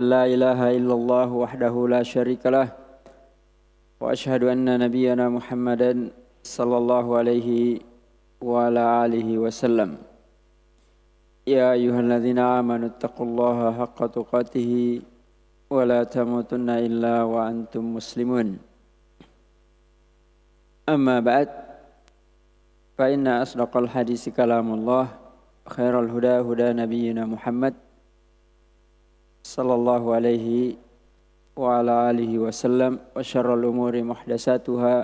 لا إله إلا الله وحده لا شريك له وأشهد أن نبينا محمدا صلى الله عليه وعلى آله وسلم يا أيها الذين آمنوا اتقوا الله حق تقاته ولا تموتن إلا وأنتم مسلمون أما بعد فإن أصدق الحديث كلام الله خير الهدى هدى نبينا محمد صلى الله عليه وعلى آله وسلم وشر الأمور محدثاتها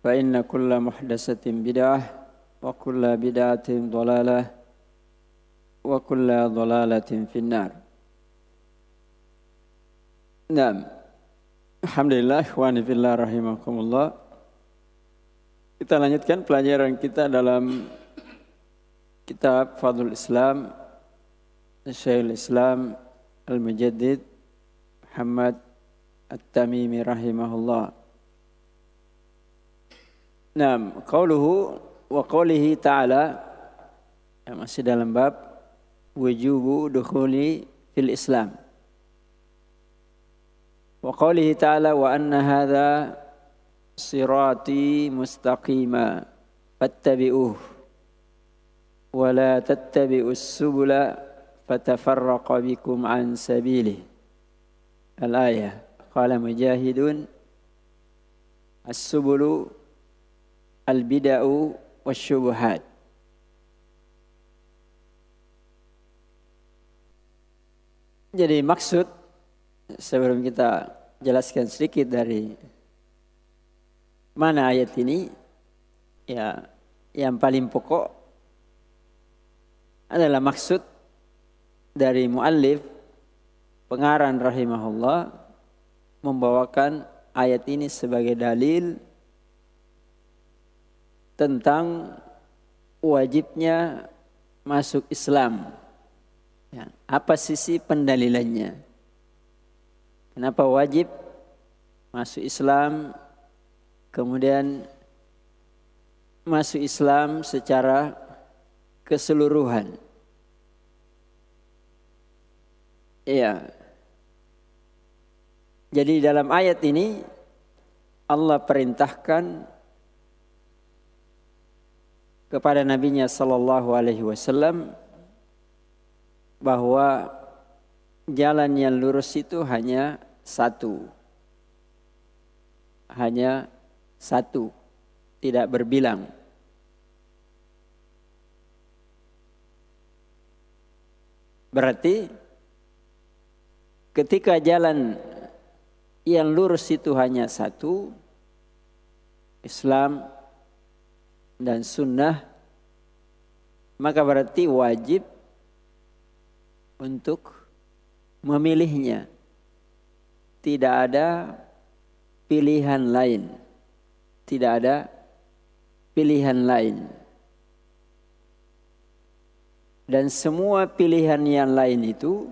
فإن كل محدثة بدعة وكل بدعة ضلالة وكل ضلالة في النار. Naam. Alhamdulillah wa nifillah rahimakumullah. Kita lanjutkan pelajaran kita dalam kitab Fadlul Islam Syekhul Islam Al-Mujaddid Muhammad At-Tamimi rahimahullah. Naam, qauluhu wa qawlihi ta'ala, masih dalam bab wujubu dukhuli fil Islam. Wa qawlihi ta'ala wa anna hadha sirati mustaqima fattabi'uh wa la tattabi'us subula fatafarraqa bikum an sabilih. Al-ayah. Qala Mujahidun as-subulu al-bida'u wasyubuhat. Jadi maksud, sebelum kita jelaskan sedikit dari mana ayat ini, ya yang paling pokok adalah maksud dari muallif pengarang rahimahullah membawakan ayat ini sebagai dalil tentang wajibnya masuk Islam. Ya, apa sisi pendalilannya? Kenapa wajib masuk Islam? Kemudian masuk Islam secara keseluruhan. Iya. Jadi dalam ayat ini Allah perintahkan kepada Nabi-Nya sallallahu alaihi wasallam bahwa jalan yang lurus itu hanya satu. Hanya satu, tidak berbilang. Berarti ketika jalan yang lurus itu hanya satu, Islam dan sunnah, maka berarti wajib untuk memilihnya. Tidak ada pilihan lain. Tidak ada pilihan lain. Dan semua pilihan yang lain itu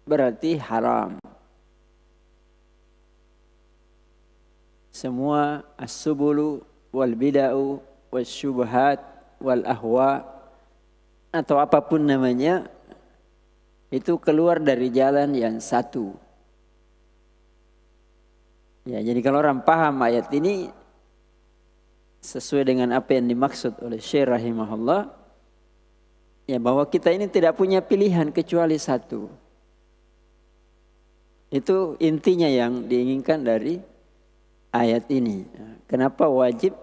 berarti haram. Semua as-subulu wal bida'u wasyubuhat wal ahwa atau apapun namanya itu keluar dari jalan yang satu. Ya, jadi kalau orang paham ayat ini sesuai dengan apa yang dimaksud oleh Syekh rahimahullah, ya bahwa kita ini tidak punya pilihan kecuali satu. Itu intinya yang diinginkan dari ayat ini. Kenapa wajib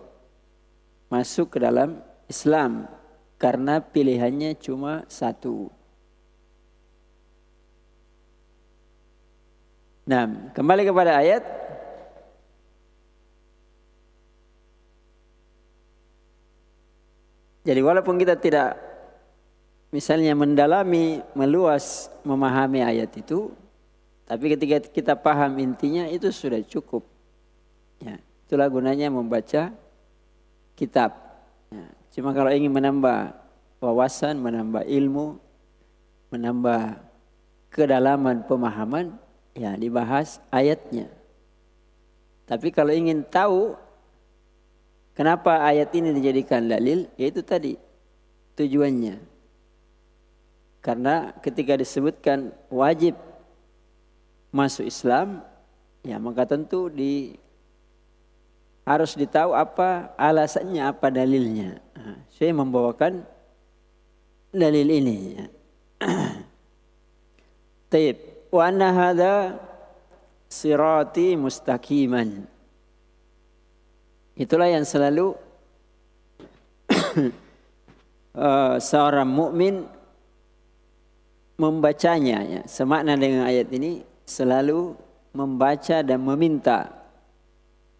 masuk ke dalam Islam? Karena pilihannya cuma satu. Nah, kembali kepada ayat. Jadi walaupun kita tidak misalnya mendalami, meluas, memahami ayat itu, tapi ketika kita paham intinya itu sudah cukup. Ya, itulah gunanya membaca kitab. Ya, cuma kalau ingin menambah wawasan, menambah ilmu, menambah kedalaman pemahaman, ya dibahas ayatnya. Tapi kalau ingin tahu kenapa ayat ini dijadikan dalil, yaitu tadi tujuannya. Karena ketika disebutkan wajib masuk Islam, ya maka tentu harus ditahu apa alasannya, apa dalilnya. Saya membawakan dalil ini. Taib. Wa anna hadza sirati mustaqiman. Itulah yang selalu seorang mukmin membacanya, ya. Semakna dengan ayat ini, selalu membaca dan meminta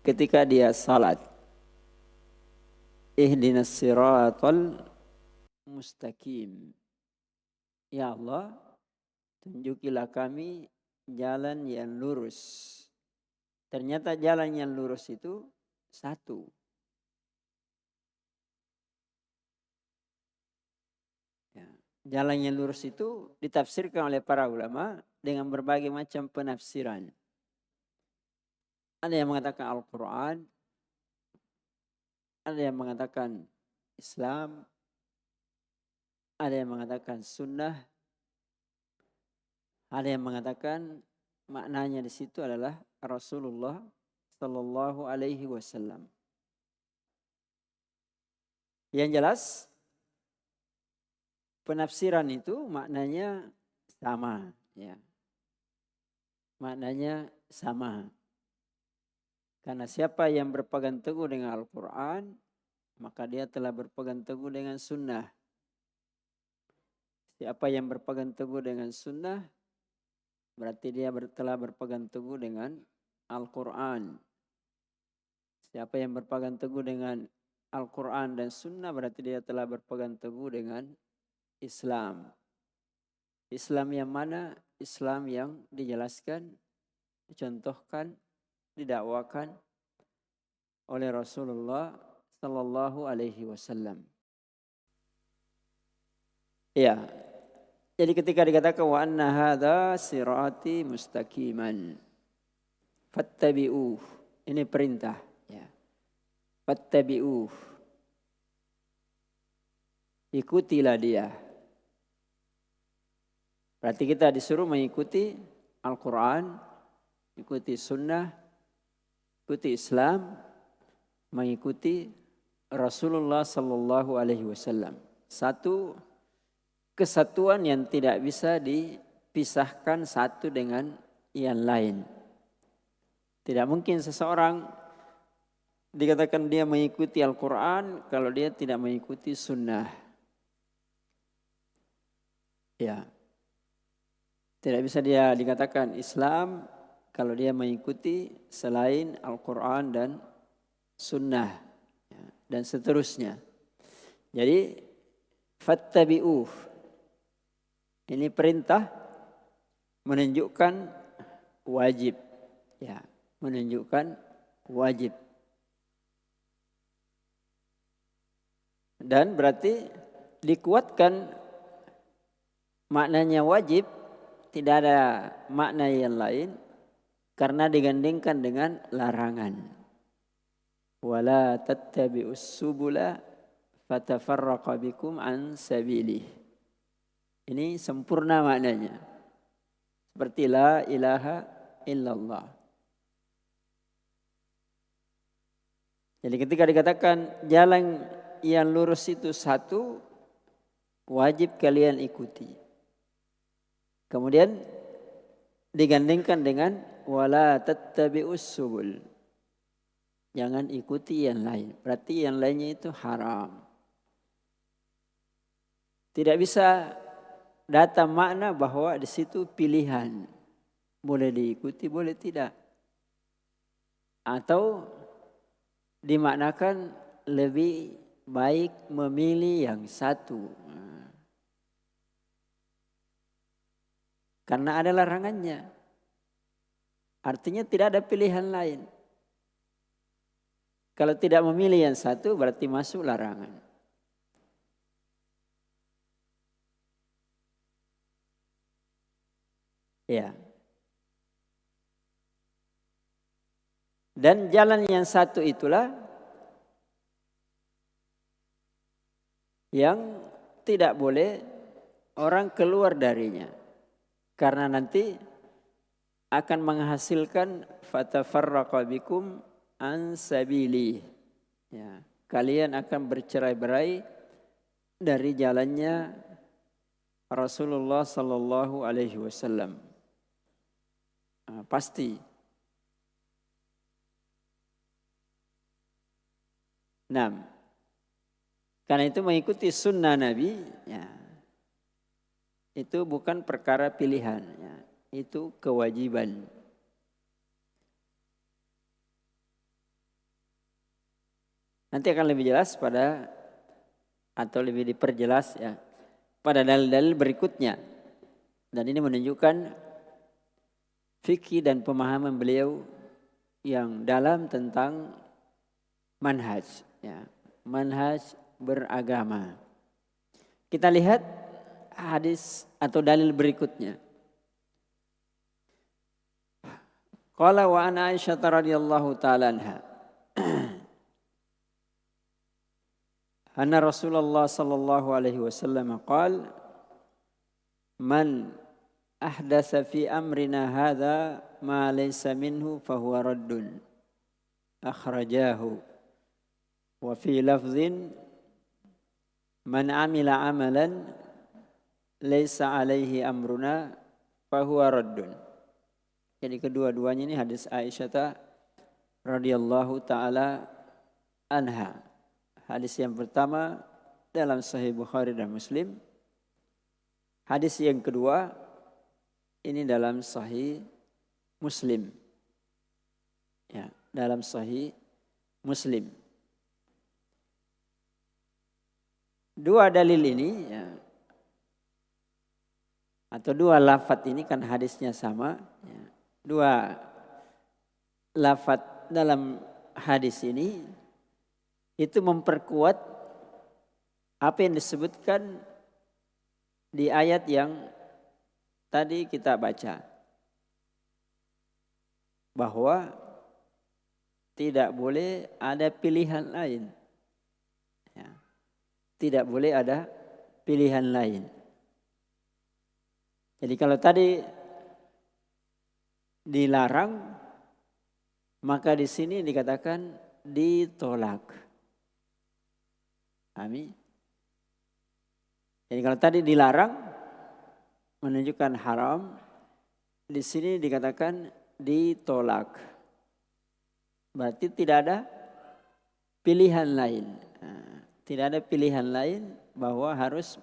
ketika dia salat. Ihdinas siratal mustaqim. Ya Allah, tunjukilah kami jalan yang lurus. Ternyata jalan yang lurus itu satu. Jalan yang lurus itu ditafsirkan oleh para ulama dengan berbagai macam penafsiran. Ada yang mengatakan Al-Quran, ada yang mengatakan Islam, ada yang mengatakan Sunnah, ada yang mengatakan maknanya di situ adalah Rasulullah Sallallahu Alaihi Wasallam. Yang jelas, penafsiran itu maknanya sama, ya. Maknanya sama. Karena siapa yang berpegang teguh dengan Al-Quran, maka dia telah berpegang teguh dengan Sunnah. Siapa yang berpegang teguh dengan Sunnah, berarti dia telah berpegang teguh dengan Al-Quran. Siapa yang berpegang teguh dengan Al-Quran dan Sunnah, berarti dia telah berpegang teguh dengan Islam. Islam yang mana? Islam yang dijelaskan, dicontohkan, didakwakan oleh Rasulullah Sallallahu Alaihi Wasallam. Ya, jadi ketika dikatakan wa anna hadza sirati mustaqiman, fattabi'uh, ini perintah. Ya, fattabi'uh, ikutilah dia. Berarti kita disuruh mengikuti Al-Quran, ikuti Sunnah, ikuti Islam, mengikuti Rasulullah Sallallahu Alaihi Wasallam. Satu kesatuan yang tidak bisa dipisahkan satu dengan yang lain. Tidak mungkin seseorang dikatakan dia mengikuti Al-Quran kalau dia tidak mengikuti Sunnah. Ya. Tidak bisa dia dikatakan Islam kalau dia mengikuti selain Al-Quran dan Sunnah, ya, dan seterusnya. Jadi fattabi'uh, ini perintah menunjukkan wajib, ya, menunjukkan wajib. Dan berarti dikuatkan maknanya wajib, tidak ada makna yang lain karena digandingkan dengan larangan. Wala tattabi'us subula fatafarraqa bikum an sabilih. Ini sempurna maknanya. Seperti la ilaha illallah. Jadi ketika dikatakan jalan yang lurus itu satu, wajib kalian ikuti. Kemudian digandingkan dengan wala tattabi'us subul. Jangan ikuti yang lain. Berarti yang lainnya itu haram. Tidak bisa datang makna bahwa di situ pilihan. Boleh diikuti, boleh tidak. Atau dimaknakan lebih baik memilih yang satu. Karena ada larangannya. Artinya tidak ada pilihan lain. Kalau tidak memilih yang satu berarti masuk larangan. Ya. Dan jalan yang satu itulah yang tidak boleh orang keluar darinya. Karena nanti akan menghasilkan fatafarraqa bikum an sabili. Ya, kalian akan bercerai-berai dari jalannya Rasulullah sallallahu alaihi wasallam. Pasti. Nah, karena itu mengikuti sunnah Nabi, ya, itu bukan perkara pilihan, ya, itu kewajiban. Nanti akan lebih jelas atau lebih diperjelas ya pada dalil-dalil berikutnya. Dan ini menunjukkan fikih dan pemahaman beliau yang dalam tentang manhaj, ya, manhaj beragama. Kita lihat hadis atau dalil berikutnya. Qala wa an Aisyah radhiyallahu ta'ala anha. Anna Rasulullah sallallahu alaihi wasallam qala man ahdasa fi amrina hadza ma laysa minhu fahuwa raddun. Akhrajahu. Wa fi lafzin man amila amalan laysa alaihi amruna fahuwa raddun. Jadi kedua-duanya ini hadis Aisyah radhiyallahu taala anha. Hadis yang pertama dalam Sahih Bukhari dan Muslim. Hadis yang kedua ini dalam Sahih Muslim. Ya, dalam Sahih Muslim. Dua dalil ini ya, atau dua lafadz ini kan hadisnya sama. Ya. Dua lafadz dalam hadis ini itu memperkuat apa yang disebutkan di ayat yang tadi kita baca. Bahwa tidak boleh ada pilihan lain. Ya. Tidak boleh ada pilihan lain. Jadi kalau tadi dilarang, maka di sini dikatakan ditolak. Amin. Jadi kalau tadi dilarang menunjukkan haram, di sini dikatakan ditolak. Berarti tidak ada pilihan lain. Tidak ada pilihan lain bahwa harus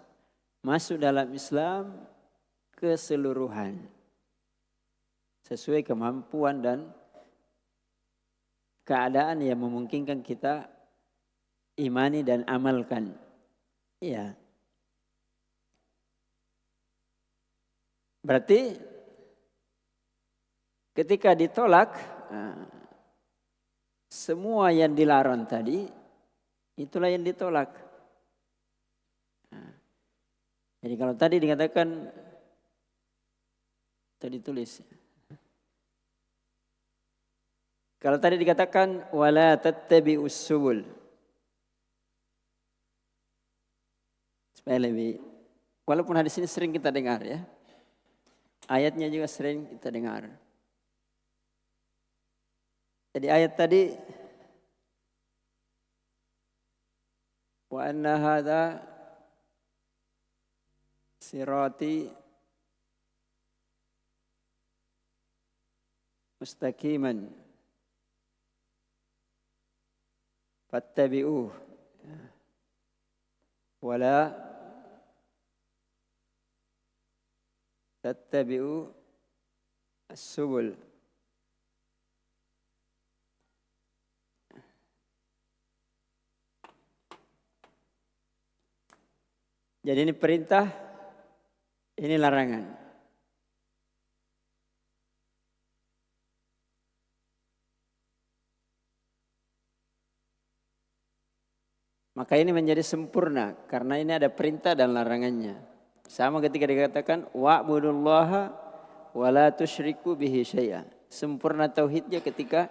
masuk dalam Islam keseluruhan. Sesuai kemampuan dan keadaan yang memungkinkan kita imani dan amalkan. Ya. Berarti ketika ditolak, semua yang dilarang tadi, itulah yang ditolak. Jadi kalau tadi dikatakan, tadi tulis. Kalau tadi dikatakan, wala tattabi'us subul. Supaya lebih, walaupun hadis ini sering kita dengar ya. Ayatnya juga sering kita dengar. Jadi ayat tadi, wa anna hadza sirati mustaqiman fattabi'uh wala tattabi'u as-subul. Jadi ini perintah, ini larangan. Maka ini menjadi sempurna karena ini ada perintah dan larangannya. Sama ketika dikatakan wa'budullaha wa la tusyriku bihi syai'a. Sempurna tauhidnya ketika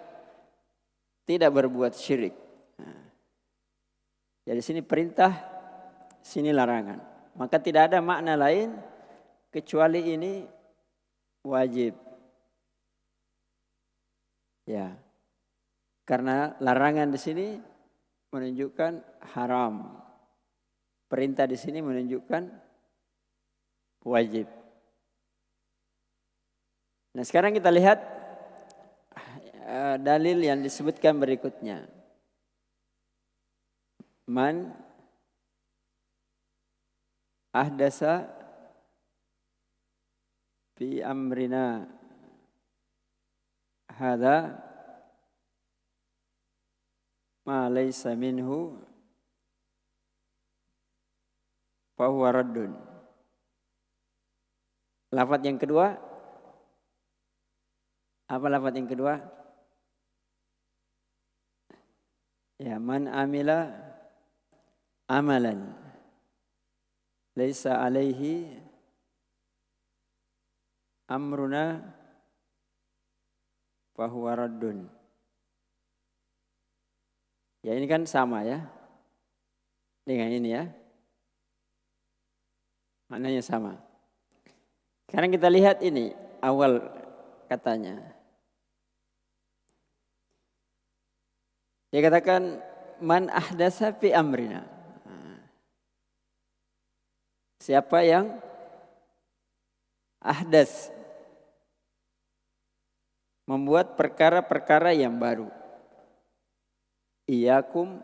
tidak berbuat syirik. Jadi sini perintah, sini larangan. Maka tidak ada makna lain kecuali ini wajib. Ya. Karena larangan di sini menunjukkan haram. Perintah di sini menunjukkan wajib. Nah, sekarang kita lihat dalil yang disebutkan berikutnya. Man ahdasa fi amrina hadza ma laysa minhu fa huwa raddun. Lafaz yang kedua, apa lafaz yang kedua? Ya, man amila amalan laisa alaihi amruna fahuwa raddun. Ya, ini kan sama ya dengan ini ya, maknanya sama. Sekarang kita lihat ini awal katanya. Dia katakan man ahdasa fi amrina. Siapa yang ahdas, membuat perkara-perkara yang baru. Iyakum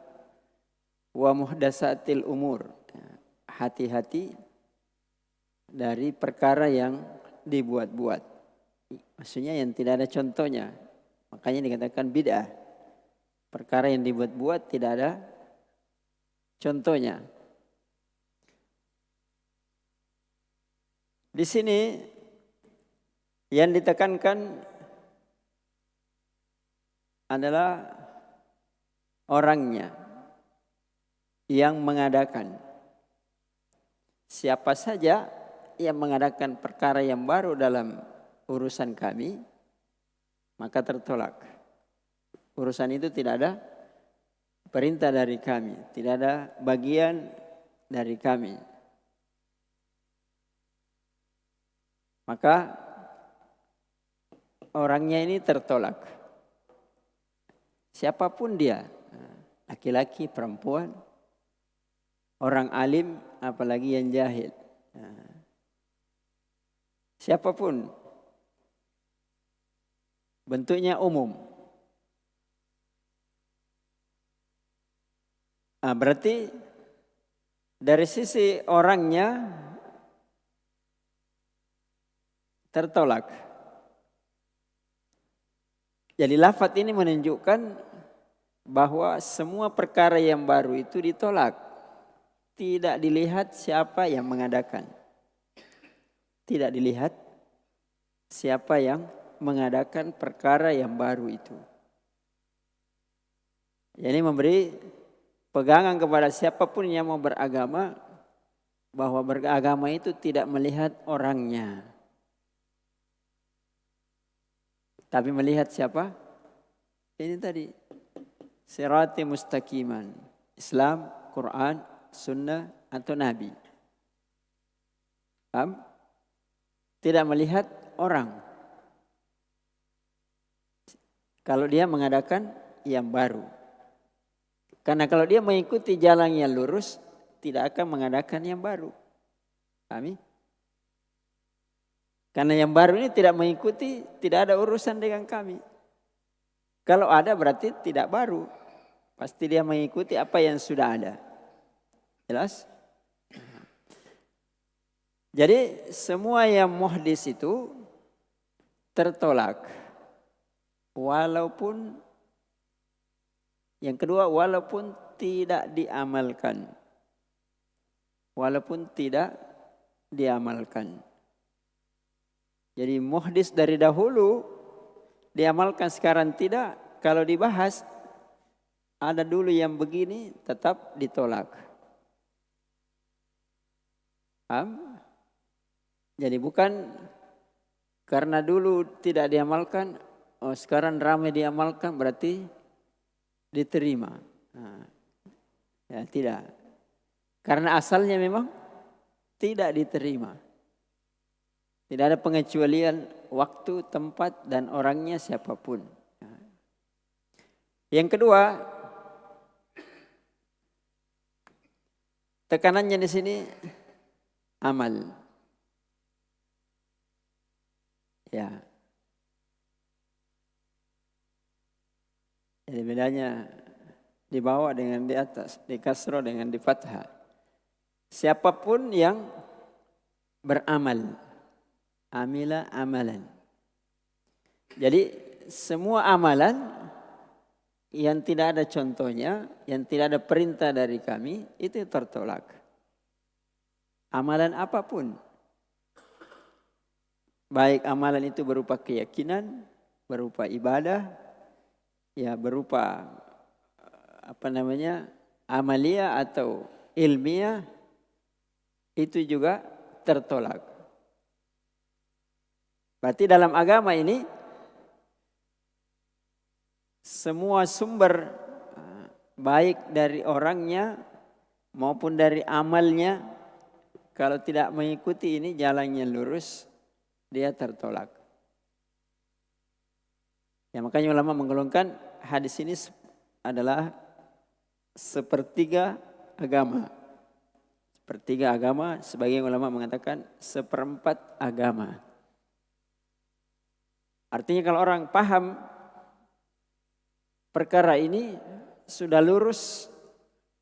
wa muhdasatil umur. Hati-hati dari perkara yang dibuat-buat. Maksudnya yang tidak ada contohnya. Makanya dikatakan bid'ah. Perkara yang dibuat-buat tidak ada contohnya. Di sini yang ditekankan adalah orangnya yang mengadakan. Siapa saja yang mengadakan perkara yang baru dalam urusan kami, maka tertolak. Urusan itu tidak ada perintah dari kami, tidak ada bagian dari kami. Maka orangnya ini tertolak. Siapapun dia, laki-laki, perempuan, orang alim, apalagi yang jahil. Siapapun, bentuknya umum. Berarti dari sisi orangnya tertolak. Jadi lafaz ini menunjukkan bahwa semua perkara yang baru itu ditolak. Tidak dilihat siapa yang mengadakan. Tidak dilihat siapa yang mengadakan perkara yang baru itu. Jadi memberi pegangan kepada siapapun yang mau beragama, bahwa beragama itu tidak melihat orangnya, tapi melihat siapa? Ini tadi, sirati mustaqiman, Islam, Quran, Sunnah atau Nabi. Paham? Tidak melihat orang. Kalau dia mengadakan yang baru. Karena kalau dia mengikuti jalan yang lurus, tidak akan mengadakan yang baru. Pahami? Karena yang baru ini tidak mengikuti, tidak ada urusan dengan kami. Kalau ada berarti tidak baru. Pasti dia mengikuti apa yang sudah ada. Jelas? Jadi semua yang muhdis itu tertolak. Walaupun yang kedua, walaupun tidak diamalkan. Walaupun tidak diamalkan. Jadi muhdis dari dahulu diamalkan, sekarang tidak. Kalau dibahas, ada dulu yang begini, tetap ditolak. Paham? Jadi bukan karena dulu tidak diamalkan, sekarang ramai diamalkan berarti diterima. Ya tidak. Karena asalnya memang tidak diterima. Tidak ada pengecualian waktu, tempat, dan orangnya siapapun. Yang kedua, tekanannya di sini amal. Ya. Jadi bedanya di bawah dengan di atas, di kasroh dengan di fathah. Siapapun yang beramal, amila amalan. Jadi semua amalan yang tidak ada contohnya, yang tidak ada perintah dari kami, itu tertolak. Amalan apapun. Baik amalan itu berupa keyakinan, berupa ibadah, ya berupa amalia atau ilmiah, itu juga tertolak. Berarti dalam agama ini semua sumber baik dari orangnya maupun dari amalnya, kalau tidak mengikuti ini jalannya lurus, dia tertolak. Ya, makanya ulama menggolongkan hadis ini adalah sepertiga agama. Sepertiga agama, sebagian ulama mengatakan seperempat agama. Artinya kalau orang paham perkara ini, sudah lurus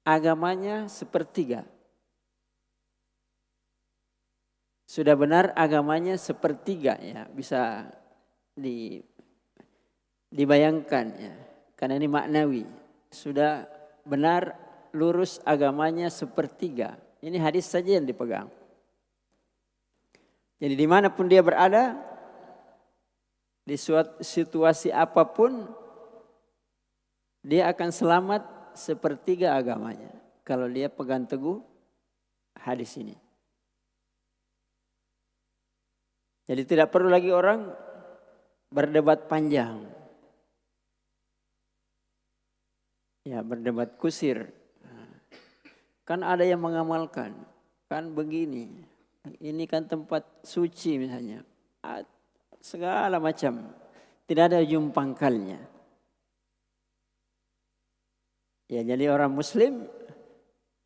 agamanya sepertiga. Sudah benar agamanya sepertiga, ya bisa dibayangkan, ya. Karena ini maknawi. Sudah benar lurus agamanya sepertiga. Ini hadis saja yang dipegang. Jadi dimanapun dia berada, di suatu situasi apapun, dia akan selamat sepertiga agamanya. Kalau dia pegang teguh hadis ini. Jadi tidak perlu lagi orang berdebat panjang. Ya, berdebat kusir. Kan ada yang mengamalkan. Kan begini. Ini kan tempat suci misalnya. Segala macam. Tidak ada ujung pangkalnya. Ya, jadi orang muslim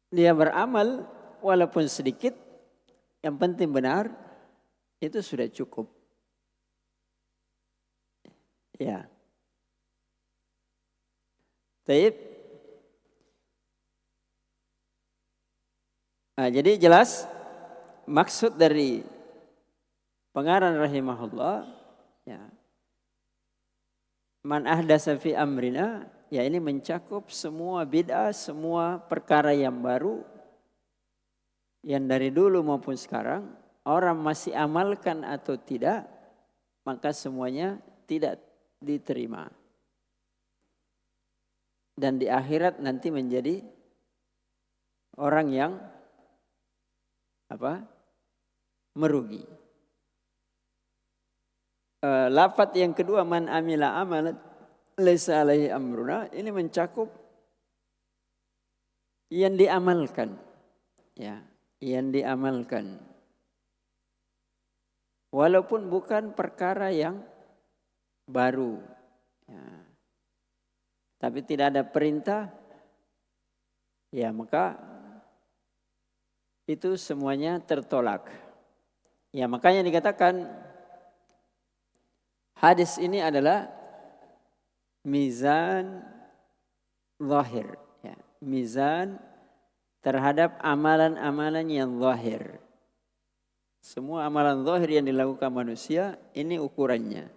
dia beramal walaupun sedikit, yang penting benar, itu sudah cukup. Ya. Taib. Nah, jadi jelas maksud dari pengarang rahimahullah, ya. Man ahdasa fi amrina, ya ini mencakup semua bid'ah, semua perkara yang baru, yang dari dulu maupun sekarang, orang masih amalkan atau tidak, maka semuanya tidak diterima. Dan di akhirat nanti menjadi orang yang merugi. Lafaz yang kedua, man amila amalan laisa alaihi amruna, ini mencakup yang diamalkan. Ya, yang diamalkan. Walaupun bukan perkara yang baru. Ya. Tapi tidak ada perintah, ya maka itu semuanya tertolak. Ya, makanya dikatakan hadis ini adalah mizan zahir, ya, mizan terhadap amalan-amalan yang zahir. Semua amalan zahir yang dilakukan manusia, ini ukurannya.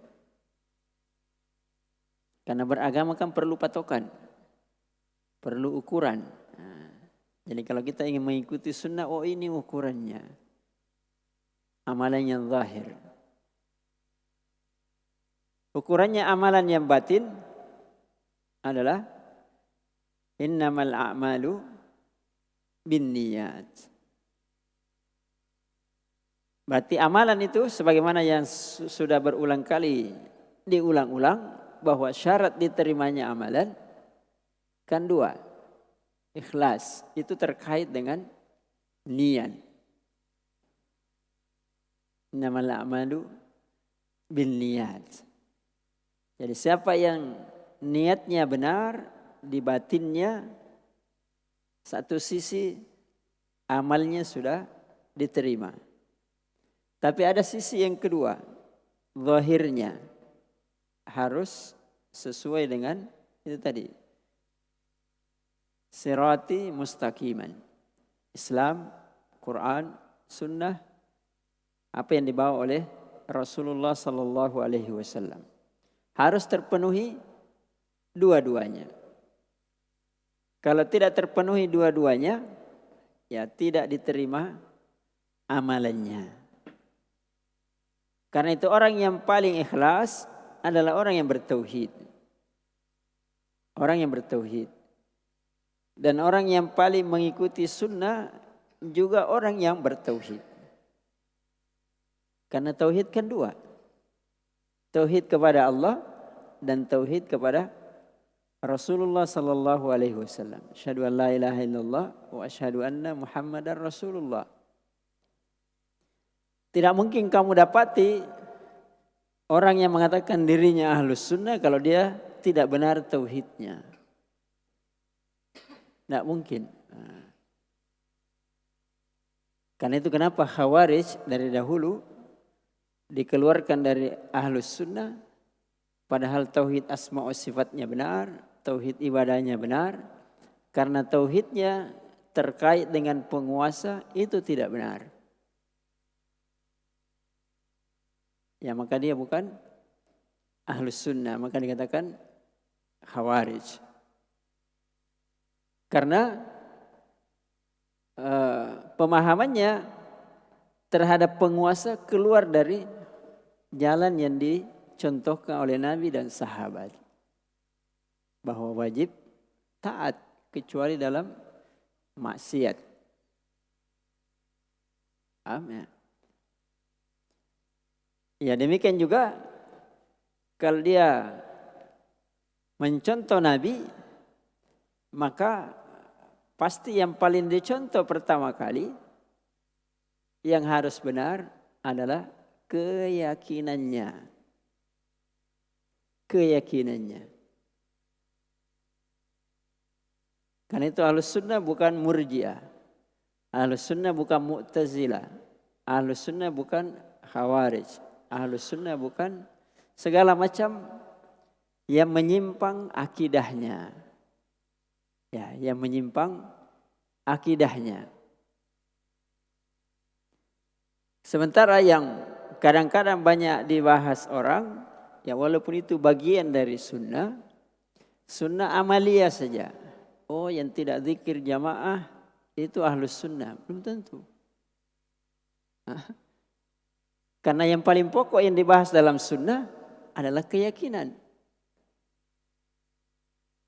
Karena beragama kan perlu patokan, perlu ukuran. Nah, jadi kalau kita ingin mengikuti sunnah, oh ini ukurannya. Amalan yang zahir. Ukurannya amalan yang batin adalah innamal a'malu binniyat. Berarti amalan itu sebagaimana yang sudah berulang kali diulang-ulang, bahwa syarat diterimanya amalan kan dua. Ikhlas, itu terkait dengan niat. Innamal a'malu binniyat. Jadi siapa yang niatnya benar di batinnya, satu sisi amalnya sudah diterima. Tapi ada sisi yang kedua, zahirnya harus sesuai dengan itu tadi. Sirati mustaqiman. Islam, Quran, Sunnah, apa yang dibawa oleh Rasulullah sallallahu alaihi wasallam. Harus terpenuhi dua-duanya. Kalau tidak terpenuhi dua-duanya, ya tidak diterima amalannya. Karena itu orang yang paling ikhlas adalah orang yang bertauhid. Orang yang bertauhid. Dan orang yang paling mengikuti sunnah juga orang yang bertauhid. Karena tauhid kan dua. Tauhid kepada Allah dan tauhid kepada Rasulullah sallallahu alaihi wasallam. Asyhadu an la ilaha illallah wa asyhadu anna Muhammadar Rasulullah. Tidak mungkin kamu dapati orang yang mengatakan dirinya ahlus sunnah kalau dia tidak benar tauhidnya. Tidak mungkin. Karena itu kenapa Khawarij dari dahulu dikeluarkan dari ahlus sunnah, padahal tauhid asma wa sifatnya benar, tauhid ibadahnya benar, karena tauhidnya terkait dengan penguasa itu tidak benar. Ya maka dia bukan ahlus sunnah, maka dikatakan Khawarij. Karena pemahamannya terhadap penguasa keluar dari jalan yang dicontohkan oleh Nabi dan sahabat. Bahwa wajib taat kecuali dalam maksiat. Amin. Ya demikian juga kalau dia mencontoh Nabi, maka pasti yang paling dicontoh pertama kali yang harus benar adalah keyakinannya. Keyakinannya. Karena itu Ahlus Sunnah bukan Murji'ah. Ahlus Sunnah bukan Mu'tazilah. Ahlus Sunnah bukan Khawarij. Ahlus Sunnah bukan segala macam yang menyimpang akidahnya. Ya, yang menyimpang akidahnya. Sementara yang kadang-kadang banyak dibahas orang, ya walaupun itu bagian dari sunnah, sunnah amaliyah saja. Oh yang tidak zikir jamaah itu ahlus sunnah, belum tentu. Karena yang paling pokok yang dibahas dalam sunnah adalah keyakinan.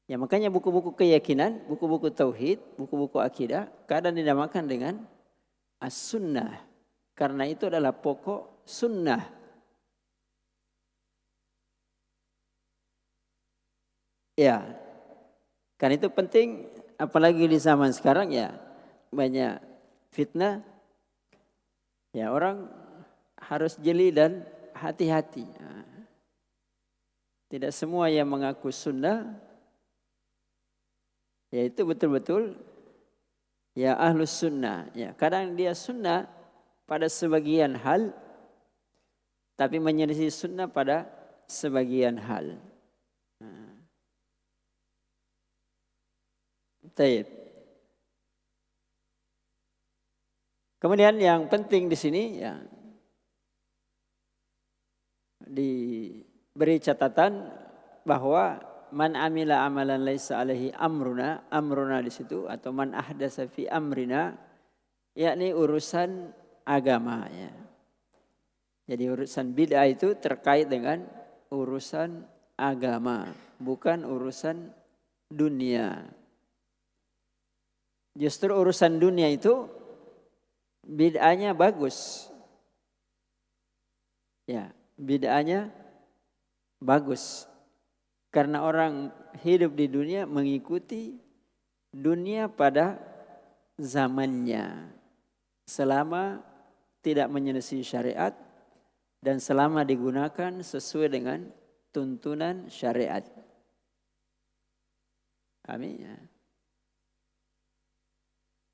Ya makanya buku-buku keyakinan, buku-buku tauhid, buku-buku akidah kadang dinamakan dengan as-sunnah. Karena itu adalah pokok sunnah. Ya, karena itu penting apalagi di zaman sekarang ya banyak fitnah. Ya orang harus jeli dan hati-hati. Tidak semua yang mengaku sunnah yaitu betul-betul ya ahlus sunnah. Ya, kadang dia sunnah pada sebagian hal, tapi menyelisih sunnah pada sebagian hal. Baik. Kemudian yang penting di sini ya diberi catatan bahwa man amila amalan laisa alaihi amruna, amruna di situ atau man ahdasa fi amrina, yakni urusan agama ya. Jadi urusan bid'ah itu terkait dengan urusan agama, bukan urusan dunia. Justru urusan dunia itu bid'ahnya bagus. Ya, bid'ahnya bagus. Karena orang hidup di dunia mengikuti dunia pada zamannya. Selama tidak menyelisih syariat dan selama digunakan sesuai dengan tuntunan syariat. Amin. Ya.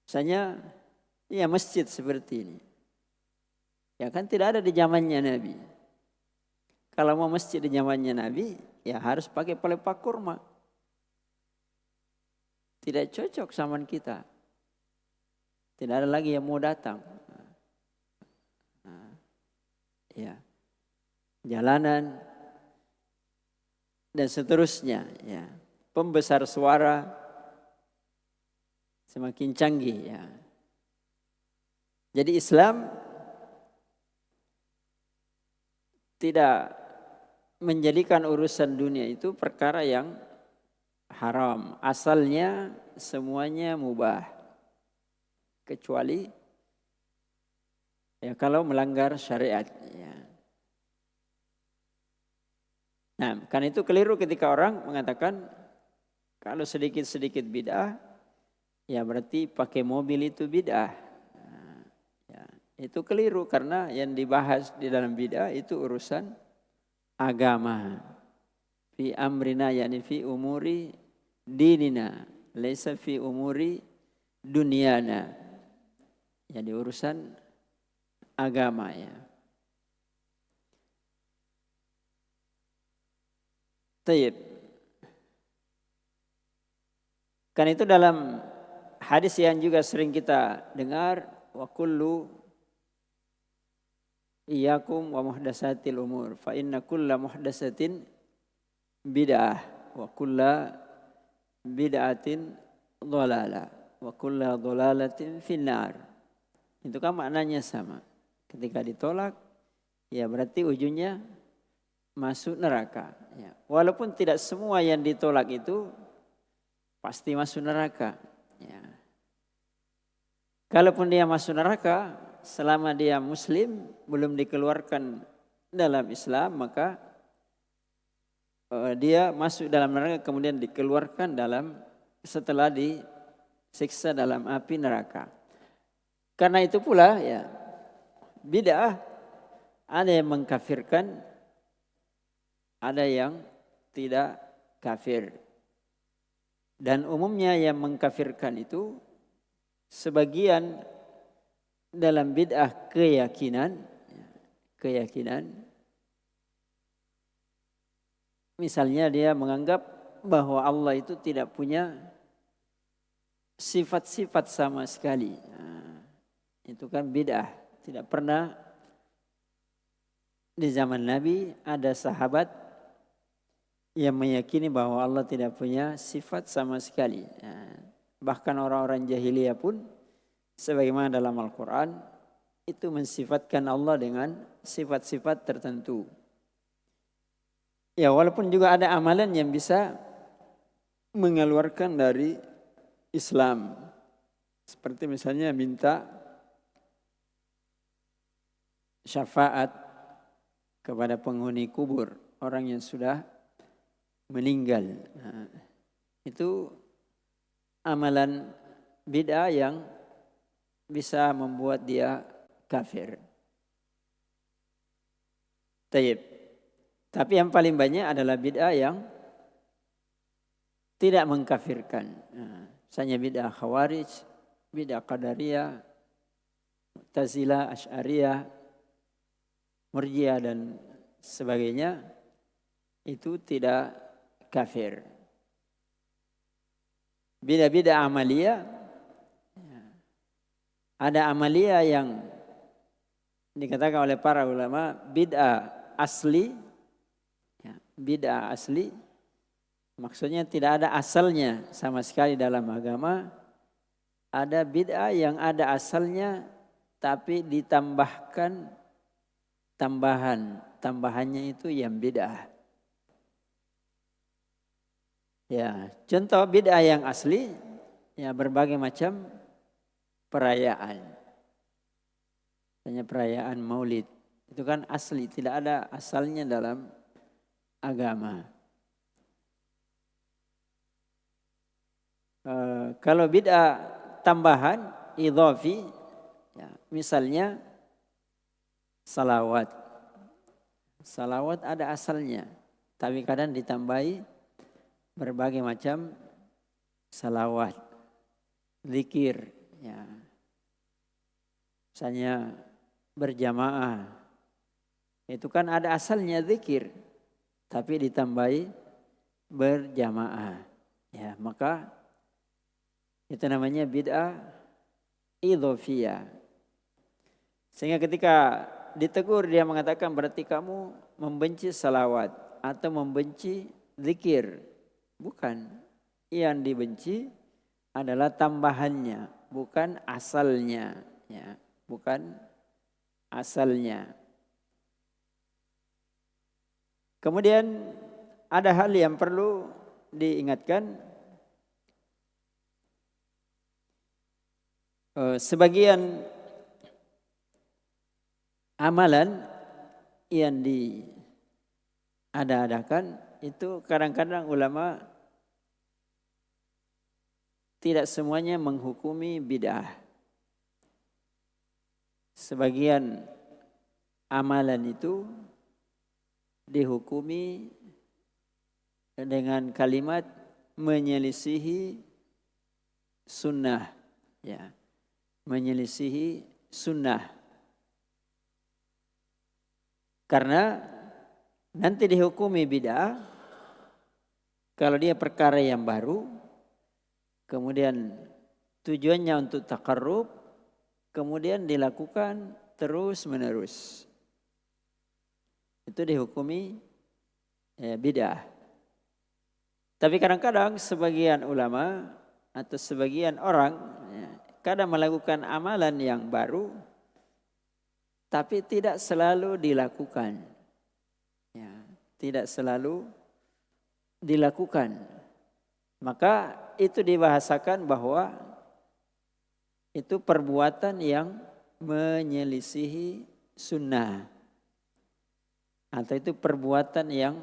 Misalnya, ya masjid seperti ini. Ya kan tidak ada di zamannya Nabi. Kalau mau masjid di zamannya Nabi, ya harus pakai pelepah kurma. Tidak cocok zaman kita. Tidak ada lagi yang mau datang. Ya. Jalanan dan seterusnya. Ya. Pembesar suara semakin canggih. Ya. Jadi Islam tidak menjadikan urusan dunia itu perkara yang haram. Asalnya semuanya mubah. Kecuali ya kalau melanggar syariat. Ya. Nah, karena itu keliru ketika orang mengatakan kalau sedikit-sedikit bid'ah, ya berarti pakai mobil itu bid'ah. Nah, ya, itu keliru karena yang dibahas di dalam bid'ah itu urusan agama. Fi amrina yakni fi umuri dinina, laisa fi umuri dunyana. Jadi urusan agama ya. Taib. Kan itu dalam hadis yang juga sering kita dengar, wa kullu iyyakum wa muhdatsatil umur fa inna kulla muhdatsatin bid'ah wa kulla bid'atin dhalalah wa kulla dhalalatin finnar. Itu kan maknanya sama. Ketika ditolak, ya berarti ujungnya masuk neraka. Ya. Walaupun tidak semua yang ditolak itu pasti masuk neraka. Ya. Kalaupun dia masuk neraka, selama dia muslim, belum dikeluarkan dalam Islam, maka dia masuk dalam neraka kemudian dikeluarkan setelah disiksa dalam api neraka. Karena itu pula ya bid'ah ada yang mengkafirkan, ada yang tidak kafir. Dan umumnya yang mengkafirkan itu sebagian dalam bid'ah keyakinan. Misalnya dia menganggap bahwa Allah itu tidak punya sifat-sifat sama sekali. Itu kan bid'ah. Tidak pernah di zaman Nabi ada sahabat yang meyakini bahwa Allah tidak punya sifat sama sekali. Bahkan orang-orang jahiliyah pun sebagaimana dalam Al-Quran itu mensifatkan Allah dengan sifat-sifat tertentu. Ya walaupun juga ada amalan yang bisa mengeluarkan dari Islam. Seperti misalnya minta syafaat kepada penghuni kubur, orang yang sudah meninggal. Nah, itu amalan bid'ah yang bisa membuat dia kafir. Taib. Tapi yang paling banyak adalah bid'ah yang tidak mengkafirkan. Nah, misalnya bid'ah Khawarij, bid'ah Qadariyah, Mu'tazilah, Asy'ariyah, Murji'ah dan sebagainya itu tidak kafir. Bid'ah amaliyah, ada amaliyah yang dikatakan oleh para ulama bid'ah asli. Bid'ah asli maksudnya tidak ada asalnya sama sekali dalam agama. Ada bid'ah yang ada asalnya tapi ditambahkan tambahannya itu yang bid'ah. Ya, contoh bid'ah yang asli ya berbagai macam perayaan. Misalnya perayaan Maulid itu kan asli, tidak ada asalnya dalam agama. Kalau bid'ah tambahan idhafi ya, misalnya salawat Salawat ada asalnya, tapi kadang ditambahi berbagai macam salawat, zikir, ya. Misalnya berjamaah, itu kan ada asalnya zikir, tapi ditambahi berjamaah. Ya, maka itu namanya bid'ah idhofiyah. Sehingga ketika ditegur dia mengatakan berarti kamu membenci salawat atau membenci zikir. Bukan. Yang dibenci adalah tambahannya, bukan asalnya, ya, bukan asalnya. Kemudian ada hal yang perlu diingatkan. Sebagian amalan yang diada-adakan itu kadang-kadang ulama tidak semuanya menghukumi bid'ah. Sebagian amalan itu dihukumi dengan kalimat menyelisihi sunnah, ya, menyelisihi sunnah. Karena nanti dihukumi bid'ah kalau dia perkara yang baru, kemudian tujuannya untuk taqarrub, kemudian dilakukan terus menerus. Itu dihukumi bid'ah. Tapi kadang-kadang sebagian ulama atau sebagian orang kadang melakukan amalan yang baru, tapi tidak selalu dilakukan. Ya, tidak selalu dilakukan. Maka itu dibahasakan bahwa itu perbuatan yang menyelisihi sunnah. Atau itu perbuatan yang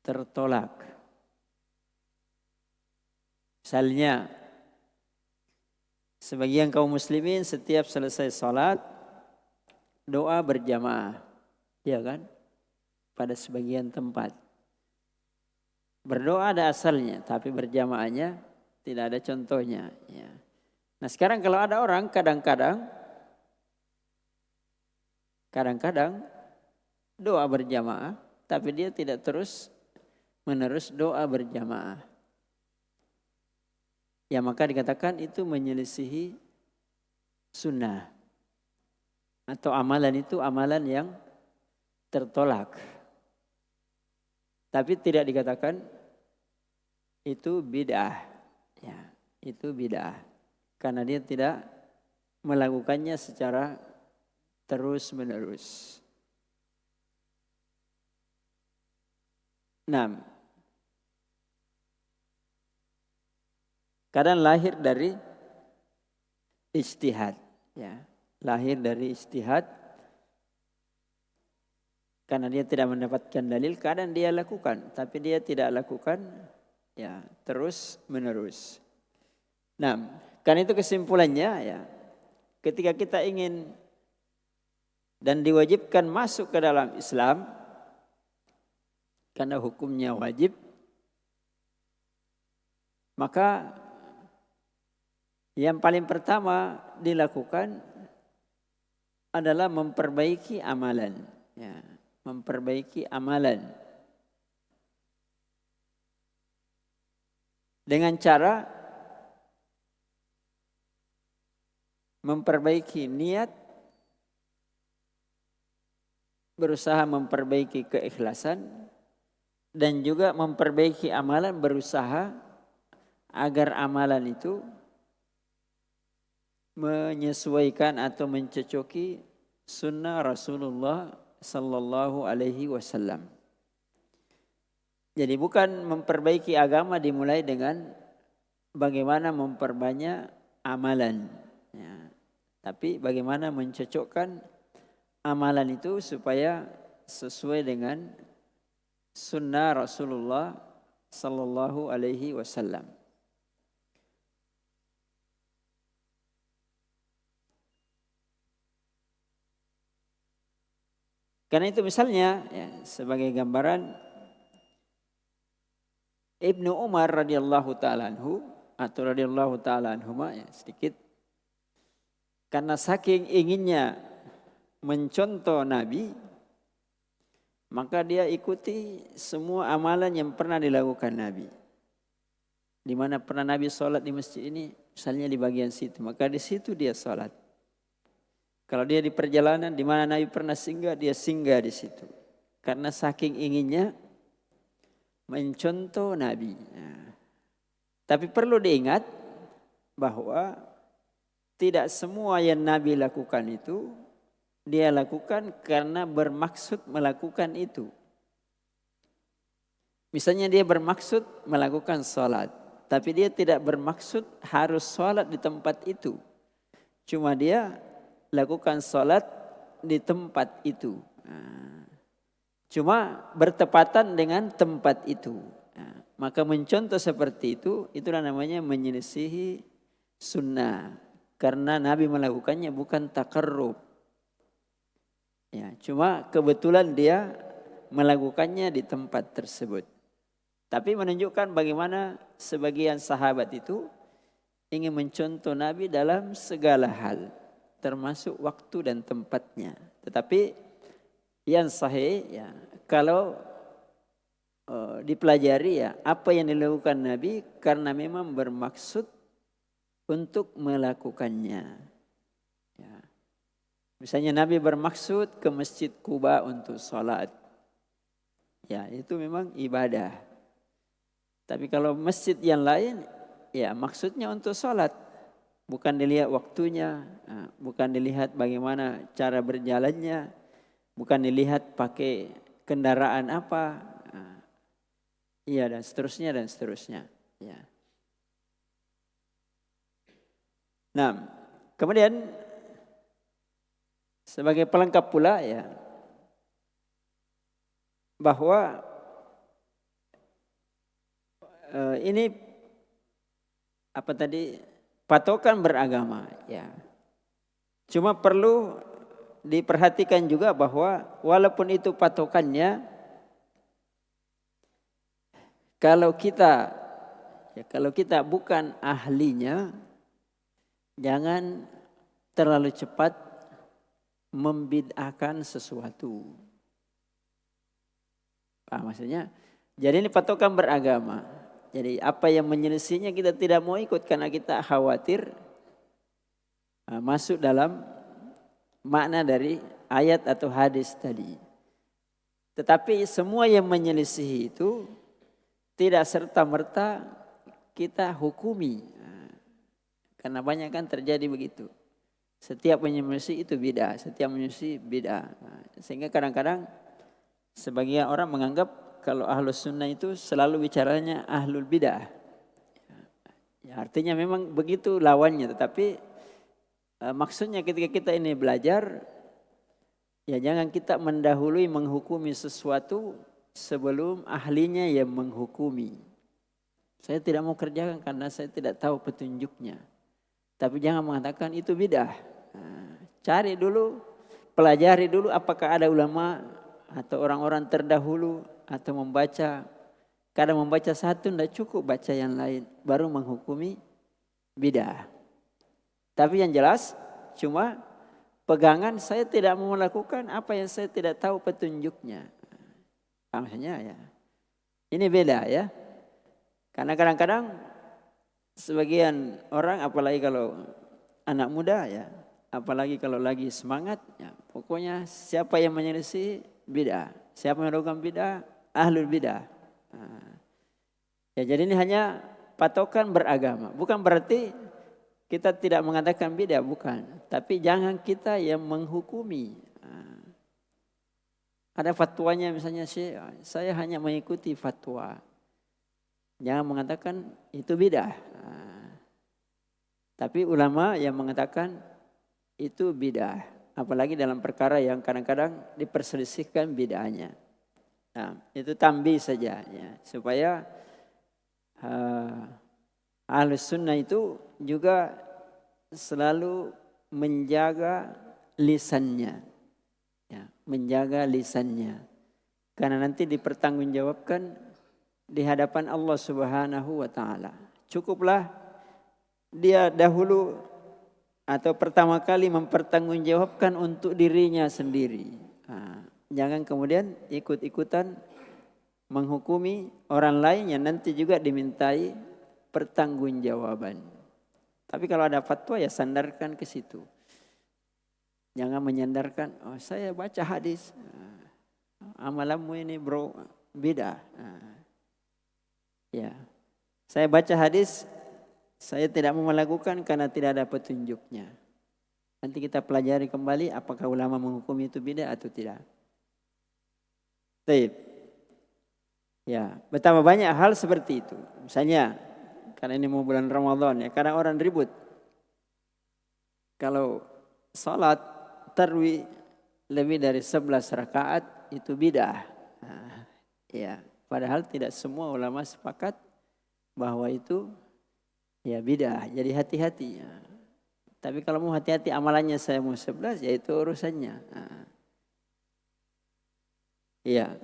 tertolak. Misalnya, sebagian kaum muslimin setiap selesai salat doa berjamaah, ya kan? Pada sebagian tempat. Berdoa ada asalnya, tapi berjamaahnya tidak ada contohnya. Ya. Nah sekarang kalau ada orang kadang-kadang doa berjamaah, tapi dia tidak terus menerus doa berjamaah. Ya maka dikatakan itu menyelisihi sunnah. Atau amalan itu amalan yang tertolak. Tapi tidak dikatakan itu bid'ah. Ya, itu bid'ah. Karena dia tidak melakukannya secara terus menerus. 6. Kadang lahir dari ijtihad, ya. Lahir dari ijtihad karena dia tidak mendapatkan dalil, kadang dia lakukan, tapi dia tidak lakukan ya terus menerus. Nah, kan itu kesimpulannya ya. Ketika kita ingin dan diwajibkan masuk ke dalam Islam karena hukumnya wajib, maka yang paling pertama dilakukan adalah memperbaiki amalan, ya, memperbaiki amalan dengan cara memperbaiki niat, berusaha memperbaiki keikhlasan, dan juga memperbaiki amalan, berusaha agar amalan itu menyesuaikan atau mencocoki sunnah Rasulullah sallallahu alaihi wasallam. Jadi bukan memperbaiki agama dimulai dengan bagaimana memperbanyak amalan, ya, tapi bagaimana mencocokkan amalan itu supaya sesuai dengan sunnah Rasulullah sallallahu alaihi wasallam. Karena itu misalnya ya, sebagai gambaran Ibnu Umar radhiyallahu taala anhu atau radhiyallahu taala anhuma ya sedikit, karena saking inginnya mencontoh Nabi, maka dia ikuti semua amalan yang pernah dilakukan Nabi. Di mana pernah Nabi sholat di masjid ini, misalnya di bagian situ, maka di situ dia sholat. Kalau dia di perjalanan, di mana Nabi pernah singgah, dia singgah di situ. Karena saking inginnya mencontoh Nabi. Nah, tapi perlu diingat bahwa tidak semua yang Nabi lakukan itu dia lakukan karena bermaksud melakukan itu. Misalnya dia bermaksud melakukan sholat, tapi dia tidak bermaksud harus sholat di tempat itu. Cuma dia lakukan sholat di tempat itu. Cuma bertepatan dengan tempat itu. Maka mencontoh seperti itu, itulah namanya menyelisihi sunnah. Karena Nabi melakukannya bukan takarrub. Ya, cuma kebetulan dia melakukannya di tempat tersebut. Tapi menunjukkan bagaimana sebagian sahabat itu ingin mencontoh Nabi dalam segala hal, termasuk waktu dan tempatnya. Tetapi yang sahih ya, kalau dipelajari ya apa yang dilakukan Nabi karena memang bermaksud untuk melakukannya. Ya. Misalnya Nabi bermaksud ke Masjid Quba untuk sholat. Ya itu memang ibadah. Tapi kalau masjid yang lain ya maksudnya untuk sholat. Bukan dilihat waktunya, bukan dilihat bagaimana cara berjalannya, bukan dilihat pakai kendaraan apa. Iya dan seterusnya dan seterusnya. Ya. Nah, kemudian sebagai pelengkap pula ya bahwa ini apa tadi patokan beragama ya. Cuma perlu diperhatikan juga bahwa walaupun itu patokannya, kalau kita bukan ahlinya, jangan terlalu cepat membid'ahkan sesuatu. Maksudnya, jadi ini patokan beragama. Jadi apa yang menyelesainya kita tidak mau ikut karena kita khawatir masuk dalam makna dari ayat atau hadis tadi. Tetapi semua yang menyelisihi itu tidak serta-merta kita hukumi. Karena banyak kan terjadi begitu. Setiap menyelisih itu bid'ah, setiap menyelisih bid'ah. Sehingga kadang-kadang sebagian orang menganggap kalau ahlus sunnah itu selalu bicaranya ahlul bid'ah. Ya, artinya memang begitu lawannya, tetapi maksudnya ketika kita ini belajar, ya jangan kita mendahului menghukumi sesuatu sebelum ahlinya yang menghukumi. Saya tidak mau kerjakan karena saya tidak tahu petunjuknya. Tapi jangan mengatakan itu bid'ah. Cari dulu, pelajari dulu apakah ada ulama atau orang-orang terdahulu atau membaca. Kadang membaca satu tidak cukup, baca yang lain baru menghukumi bid'ah. Tapi yang jelas cuma pegangan saya tidak mau melakukan apa yang saya tidak tahu petunjuknya. Maksudnya ya. Ini beda ya. Karena kadang-kadang sebagian orang apalagi kalau anak muda ya, apalagi kalau lagi semangat ya, pokoknya siapa yang menyelisih bid'ah, siapa yang melakukan bid'ah, ahlul bid'ah. Ya jadi ini hanya patokan beragama, bukan berarti kita tidak mengatakan bid'ah, bukan. Tapi jangan kita yang menghukumi. Ada fatwanya misalnya saya hanya mengikuti fatwa. Jangan mengatakan itu bid'ah. Tapi ulama yang mengatakan itu bid'ah. Apalagi dalam perkara yang kadang-kadang diperselisihkan bid'ahnya. Nah, itu tambih saja ya, supaya Ahlus sunnah itu juga selalu menjaga lisannya. Ya, menjaga lisannya. Karena nanti dipertanggungjawabkan di hadapan Allah Subhanahu wa taala. Cukuplah dia dahulu atau pertama kali mempertanggungjawabkan untuk dirinya sendiri. Jangan kemudian ikut-ikutan menghukumi orang lain yang nanti juga dimintai pertanggungjawaban. Tapi kalau ada fatwa ya sandarkan ke situ. Jangan menyandarkan, oh saya baca hadis. Amalanmu ini bro beda. Ya, saya baca hadis, saya tidak mau melakukan karena tidak ada petunjuknya. Nanti kita pelajari kembali apakah ulama menghukumi itu beda atau tidak. Baik. Ya, betapa banyak hal seperti itu. Misalnya, karena ini mau bulan Ramadan ya, kadang orang ribut. Kalau salat tarawih lebih dari 11 rakaat itu bidah. Ya, padahal tidak semua ulama sepakat bahwa itu ya bidah. Jadi hati-hati. Ya. Tapi kalau mau hati-hati amalannya saya mau 11 ya itu urusannya. Iya.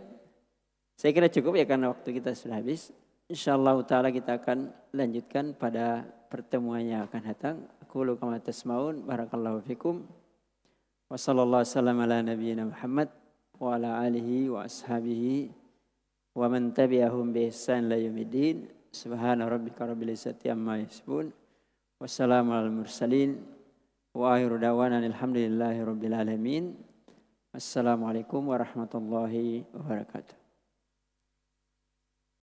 Saya kira cukup ya karena waktu kita sudah habis. Insyaallah taala kita akan lanjutkan pada pertemuan yang akan datang. Aqulu kama tasmaun barakallahu fikum. Wa sallallahu wasallam ala nabiyyina Muhammad wa ala alihi wa ashabihi wa man tabi'ahum bi ihsan ila yaumiddin. Subhana rabbika rabbil izzati amma yasifun. Wassalamu alal mursalin. Wa akhiru da'wana alhamdulillahi rabbil alamin. Assalamualaikum warahmatullahi wabarakatuh.